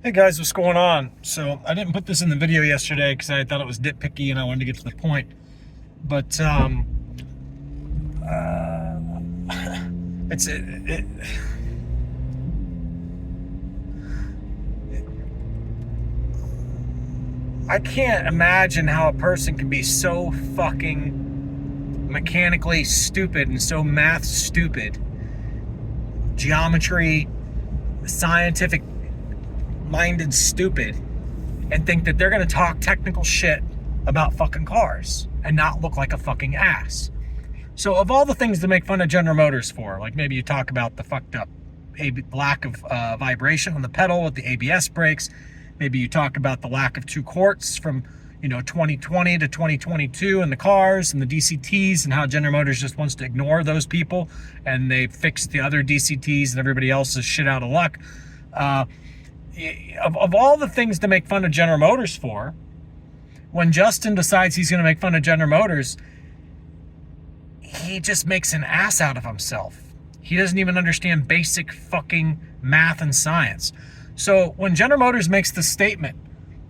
Hey guys, what's going on? So I didn't put this in the video yesterday because I thought it was nitpicky and I wanted to get to the point. But it's I can't imagine how a person can be so fucking mechanically stupid and so math stupid, geometry, scientific minded stupid, and think that they're going to talk technical shit about fucking cars and not look like a fucking ass. So of all the things to make fun of General Motors for, like maybe you talk about the fucked up lack of vibration on the pedal with the ABS brakes, maybe you talk about the lack of 2 quarts from 2020 to 2022 in the cars and the DCTs, and how General Motors just wants to ignore those people and they fixed the other DCTs and everybody else is shit out of luck. Of all the things to make fun of General Motors for, when Justin decides he's going to make fun of General Motors, he just makes an ass out of himself. He doesn't even understand basic fucking math and science. So when General Motors makes the statement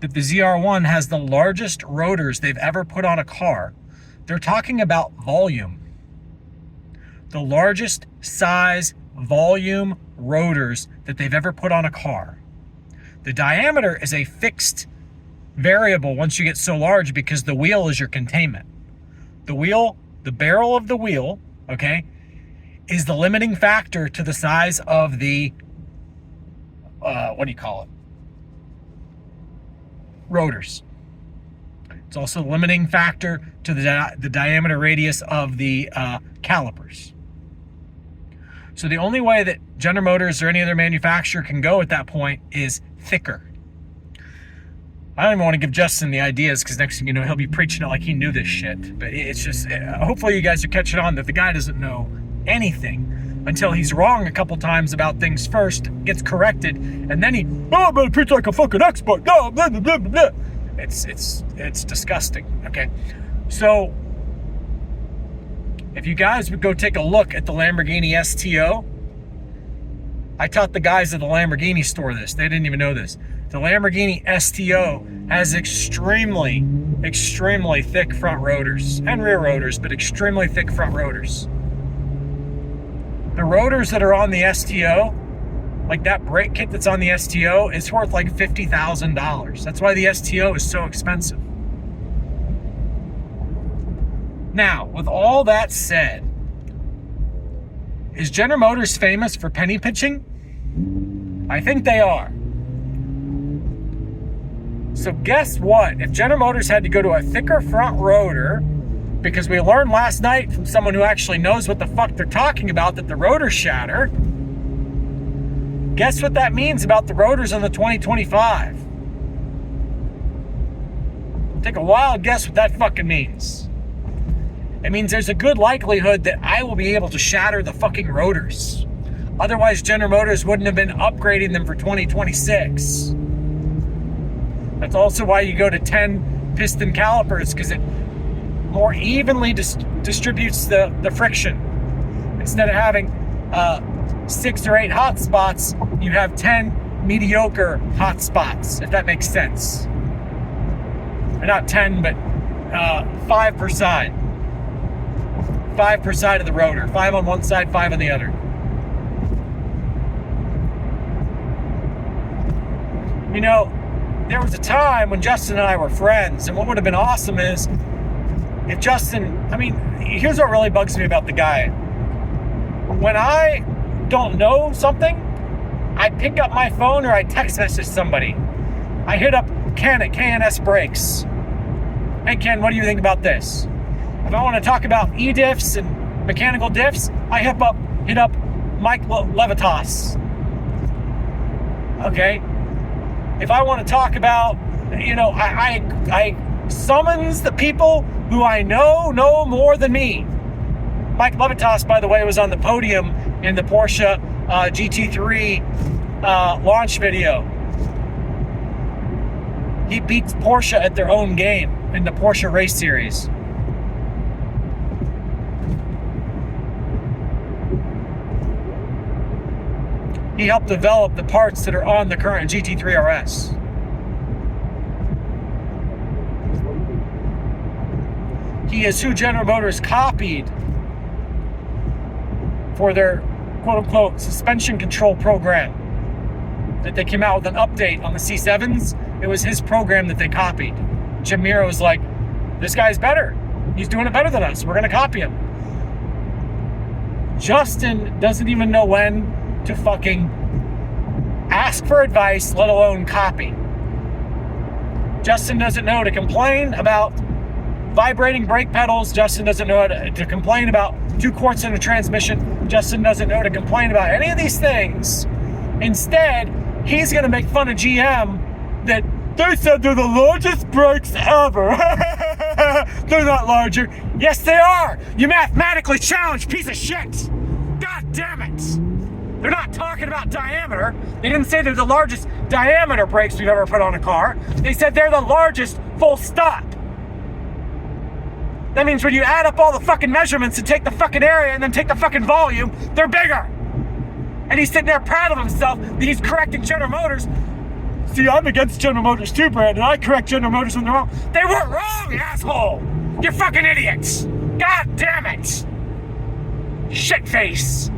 that the zr1 has the largest rotors they've ever put on a car, they're talking about volume. The largest size volume rotors that they've ever put on a car. The diameter is a fixed variable once you get so large because the wheel is your containment. The wheel, the barrel of the wheel, okay, is the limiting factor to the size of the, rotors. It's also the limiting factor to the diameter radius of the calipers. So the only way that General Motors or any other manufacturer can go at that point is thicker. I don't even want to give Justin the ideas because next thing you know, he'll be preaching it like he knew this shit. But it's just, hopefully you guys are catching on that the guy doesn't know anything until he's wrong a couple times about things first, gets corrected, and then I'm gonna preach like a fucking expert. No, blah, blah, blah, blah. It's disgusting. Okay, so if you guys would go take a look at the Lamborghini STO, I taught the guys at the Lamborghini store this. They didn't even know this. The Lamborghini STO has extremely, extremely thick front rotors and rear rotors, but extremely thick front rotors. The rotors that are on the STO, like that brake kit that's on the STO, is worth like $50,000. That's why the STO is so expensive. Now, with all that said, is General Motors famous for penny pinching? I think they are. So guess what? If General Motors had to go to a thicker front rotor, because we learned last night from someone who actually knows what the fuck they're talking about that the rotors shatter, guess what that means about the rotors on the 2025? Take a wild guess what that fucking means. It means there's a good likelihood that I will be able to shatter the fucking rotors. Otherwise, General Motors wouldn't have been upgrading them for 2026. That's also why you go to 10 piston calipers, because it more evenly distributes the friction. Instead of having 6 or 8 hot spots, you have 10 mediocre hot spots, if that makes sense. Or not 10, but 5 per side. 5 per side of the rotor. 5 on one side, 5 on the other. You know, there was a time when Justin and I were friends, and what would have been awesome is if Justin, here's what really bugs me about the guy. When I don't know something, I pick up my phone or I text message somebody. I hit up Ken at KNS Brakes. Hey Ken, what do you think about this? If I want to talk about e-diffs and mechanical diffs, I hit up Mike Levitas. Okay? If I want to talk about, I summons the people who I know more than me. Mike Levitas, by the way, was on the podium in the Porsche GT3 launch video. He beats Porsche at their own game in the Porsche race series. He helped develop the parts that are on the current GT3 RS. He is who General Motors copied for their quote-unquote suspension control program. That they came out with an update on the C7s. It was his program that they copied. Jim Miro was like, this guy's better. He's doing it better than us. We're going to copy him. Justin doesn't even know when to fucking ask for advice, let alone copy. Justin doesn't know to complain about vibrating brake pedals. Justin doesn't know to complain about 2 quarts in a transmission. Justin doesn't know to complain about any of these things. Instead, he's going to make fun of GM that they said they're the largest brakes ever. They're not larger. Yes, they are. You mathematically challenged piece of shit. God damn it. They're not talking about diameter. They didn't say they're the largest diameter brakes we've ever put on a car. They said they're the largest, full stop. That means when you add up all the fucking measurements and take the fucking area and then take the fucking volume, they're bigger. And he's sitting there proud of himself that he's correcting General Motors. See, I'm against General Motors too, Brandon. I correct General Motors when they're wrong. They weren't wrong, you asshole. You're fucking idiots. God damn it. Shit face.